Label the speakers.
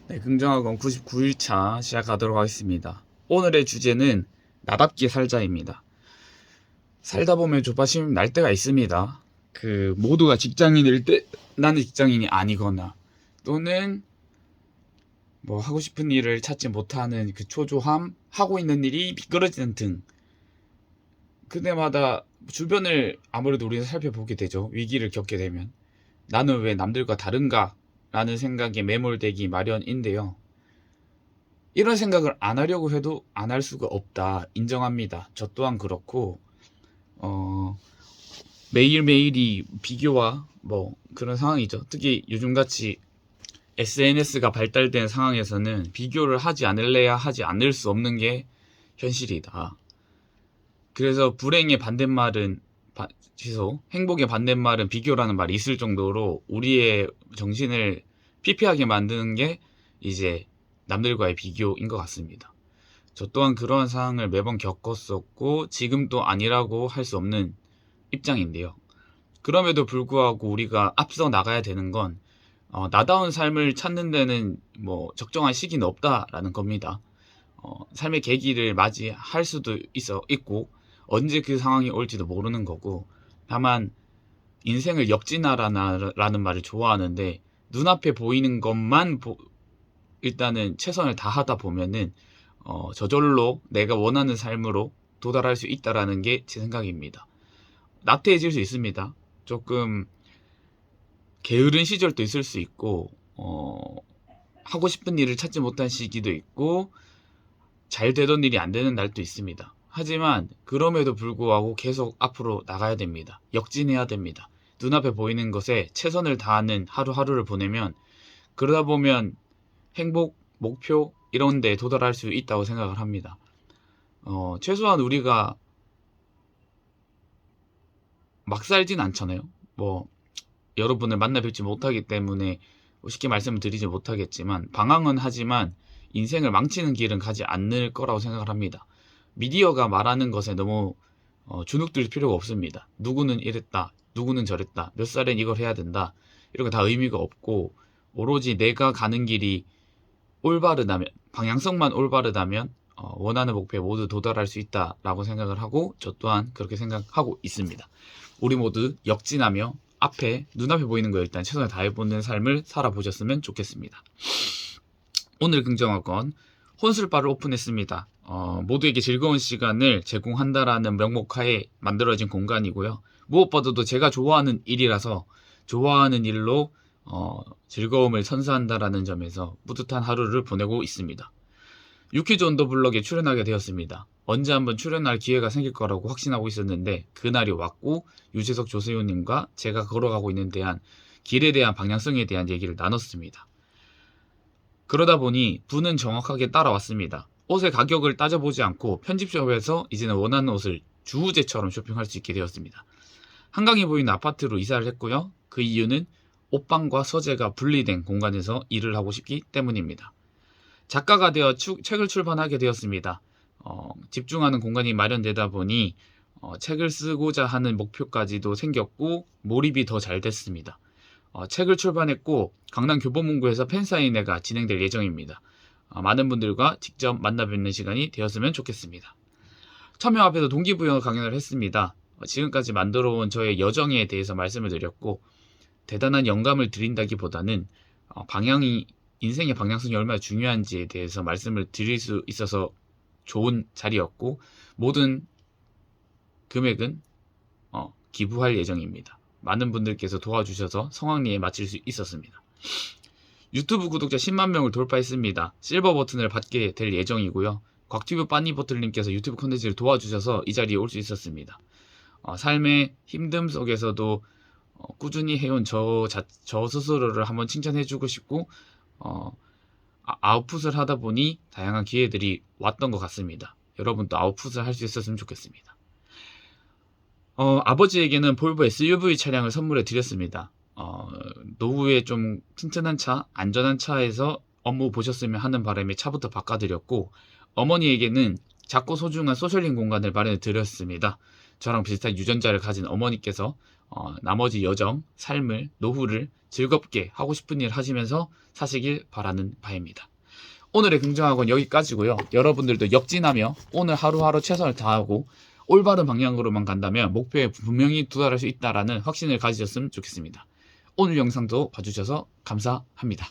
Speaker 1: 네, 긍정학원 99일차 시작하도록 하겠습니다. 오늘의 주제는 나답게 살자입니다. 살다 보면 조바심 날 때가 있습니다. 모두가 직장인일 때 나는 직장인이 아니거나 또는 뭐 하고 싶은 일을 찾지 못하는 그 초조함, 하고 있는 일이 미끄러지는 등 그때마다 주변을 아무래도 우리는 살펴보게 되죠. 위기를 겪게 되면 나는 왜 남들과 다른가? 라는 생각에 매몰되기 마련인데요. 이런 생각을 안 하려고 해도 안 할 수가 없다. 인정합니다. 저 또한 그렇고, 매일매일이 비교와 뭐 그런 상황이죠. 특히 요즘같이 SNS가 발달된 상황에서는 비교를 하지 않을래야 하지 않을 수 없는 게 현실이다. 그래서 불행의 반대말은 행복의 반대말은 비교라는 말이 있을 정도로 우리의 정신을 피폐하게 만드는 게 이제 남들과의 비교인 것 같습니다. 저 또한 그러한 상황을 매번 겪었었고 지금도 아니라고 할 수 없는 입장인데요. 그럼에도 불구하고 우리가 앞서 나가야 되는 건 나다운 삶을 찾는 데는 뭐 적정한 시기는 없다라는 겁니다. 삶의 계기를 맞이할 수도 있고 언제 그 상황이 올지도 모르는 거고, 다만 인생을 역진하라는 말을 좋아하는데 눈앞에 보이는 것만 일단은 최선을 다하다 보면은 저절로 내가 원하는 삶으로 도달할 수 있다라는 게 제 생각입니다. 나태해질 수 있습니다. 조금 게으른 시절도 있을 수 있고 하고 싶은 일을 찾지 못한 시기도 있고 잘 되던 일이 안 되는 날도 있습니다. 하지만 그럼에도 불구하고 계속 앞으로 나가야 됩니다. 역진해야 됩니다. 눈앞에 보이는 것에 최선을 다하는 하루하루를 보내면 그러다 보면 행복, 목표 이런 데 도달할 수 있다고 생각을 합니다. 최소한 우리가 막 살진 않잖아요. 뭐 여러분을 만나 뵙지 못하기 때문에 쉽게 말씀을 드리지 못하겠지만 방황은 하지만 인생을 망치는 길은 가지 않을 거라고 생각을 합니다. 미디어가 말하는 것에 너무 주눅들 필요가 없습니다. 누구는 이랬다, 누구는 저랬다, 몇 살엔 이걸 해야 된다, 이런 거 다 의미가 없고 오로지 내가 가는 길이 올바르다면, 방향성만 올바르다면 원하는 목표에 모두 도달할 수 있다라고 생각을 하고 저 또한 그렇게 생각하고 있습니다. 우리 모두 역진하며 눈앞에 보이는 거 일단 최선을 다해보는 삶을 살아보셨으면 좋겠습니다. 오늘 긍정학원 혼술바를 오픈했습니다. 모두에게 즐거운 시간을 제공한다라는 명목하에 만들어진 공간이고요. 무엇보다도 제가 좋아하는 일이라서 좋아하는 일로 즐거움을 선사한다라는 점에서 뿌듯한 하루를 보내고 있습니다. 유퀴즈 온더 블럭에 출연하게 되었습니다. 언제 한번 출연할 기회가 생길 거라고 확신하고 있었는데 그날이 왔고 유재석 조세호님과 제가 걸어가고 있는 길에 대한 방향성에 대한 얘기를 나눴습니다. 그러다 보니 분은 정확하게 따라왔습니다. 옷의 가격을 따져보지 않고 편집숍에서 이제는 원하는 옷을 주우재처럼 쇼핑할 수 있게 되었습니다. 한강이 보이는 아파트로 이사를 했고요. 그 이유는 옷방과 서재가 분리된 공간에서 일을 하고 싶기 때문입니다. 작가가 되어 책을 출판하게 되었습니다. 집중하는 공간이 마련되다 보니 책을 쓰고자 하는 목표까지도 생겼고 몰입이 더 잘 됐습니다. 책을 출판했고 강남 교보문고에서 팬사인회가 진행될 예정입니다. 많은 분들과 직접 만나 뵙는 시간이 되었으면 좋겠습니다. 참여 앞에서 동기부여 강연을 했습니다. 지금까지 만들어온 저의 여정에 대해서 말씀을 드렸고 대단한 영감을 드린다기보다는 인생의 방향성이 얼마나 중요한지에 대해서 말씀을 드릴 수 있어서 좋은 자리였고 모든 금액은 기부할 예정입니다. 많은 분들께서 도와주셔서 성황리에 마칠 수 있었습니다. 유튜브 구독자 10만 명을 돌파했습니다. 실버 버튼을 받게 될 예정이고요. 곽튜브 빠니버틀님께서 유튜브 컨텐츠를 도와주셔서 이 자리에 올 수 있었습니다. 삶의 힘듦 속에서도 꾸준히 해온 저 스스로를 한번 칭찬해주고 싶고 아웃풋을 하다 보니 다양한 기회들이 왔던 것 같습니다. 여러분도 아웃풋을 할 수 있었으면 좋겠습니다. 아버지에게는 볼보 SUV 차량을 선물해 드렸습니다. 노후에 좀 튼튼한 차, 안전한 차에서 업무 보셨으면 하는 바람에 차부터 바꿔드렸고 어머니에게는 작고 소중한 소셜링 공간을 마련해 드렸습니다. 저랑 비슷한 유전자를 가진 어머니께서 나머지 여정, 삶을, 노후를 즐겁게 하고 싶은 일 하시면서 사시길 바라는 바입니다. 오늘의 긍정학은 여기까지고요. 여러분들도 역진하며 오늘 하루하루 최선을 다하고 올바른 방향으로만 간다면 목표에 분명히 도달할 수 있다라는 확신을 가지셨으면 좋겠습니다. 오늘 영상도 봐주셔서 감사합니다.